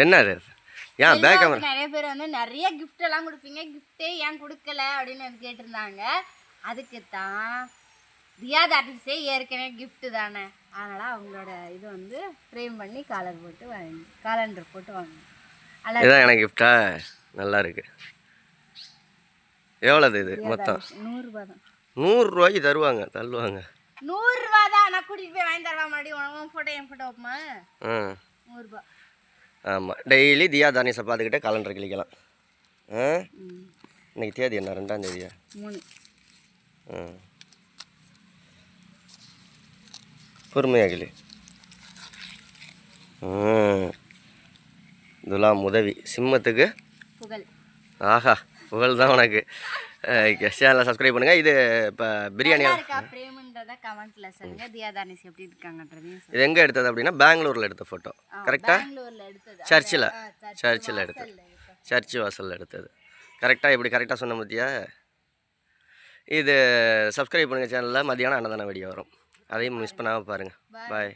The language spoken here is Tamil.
என்ன அது ஏன் பேக் கேமரா? நிறைய பேர் வந்து நிறைய gift எல்லாம் கொடுப்பீங்க, கிஃப்டே ஏன் கொடுக்கல அப்படின்னு கேட்டிருந்தாங்க. அதுக்கு தான் தியாத் ஆர்டிஸ்டே ஏற்கனவே கிஃப்ட் தானே, அதனால அவங்களோட இது வந்து ஃப்ரேம் பண்ணி காலண்டர் போட்டு வாங்க. இதான் எனக்கு கிஃப்டா? நல்லா இருக்கு. எவ்வளவு இது மொத்தம்? 100 ரூபாய் தான். 100 ரூபாய்க்கு தருவாங்க, தள்ளுவாங்க. 100 ரூபாய் தான். நான் கூட்டிட்டு போய் வாங்கி தரவா மாடி? உன் போட்டோ என் போட்டோ வைப்பமா? 100 ரூபாய். ஆமாம், டெய்லி தியா தானியஸை பார்த்துக்கிட்டே காலண்டர் கிளிக்கலாம். இன்னைக்கு தேதி என்ன? 2ஆம் தேதியா? 3. பொறுமையாக கிளி. இதெல்லாம் உதவி சிம்மத்துக்கு புகழ். ஆஹா, புகழ் தான் உனக்கு. சேனலை சப்ஸ்கிரைப் பண்ணுங்கள். இது இப்போ பிரியாணி கமெண்ட்ல சொல்லுங்க. தியா தானிஸ் எப்படி இருக்காங்கன்றதையும். இது எங்கே எடுத்தது அப்படின்னா பெங்களூரில் எடுத்த ஃபோட்டோ. கரெக்டாக? சர்ச்சில் எடுத்தது. சர்ச்சு வாசலில் எடுத்தது. கரெக்டாக இப்படி கரெக்டாக சொன்ன பற்றியா? இது சப்ஸ்கிரைப் பண்ணுங்கள் சேனலில். மதியானம் அன்னதான வீடியோ வரும், அதையும் மிஸ் பண்ணாமல் பாருங்கள். பாய்.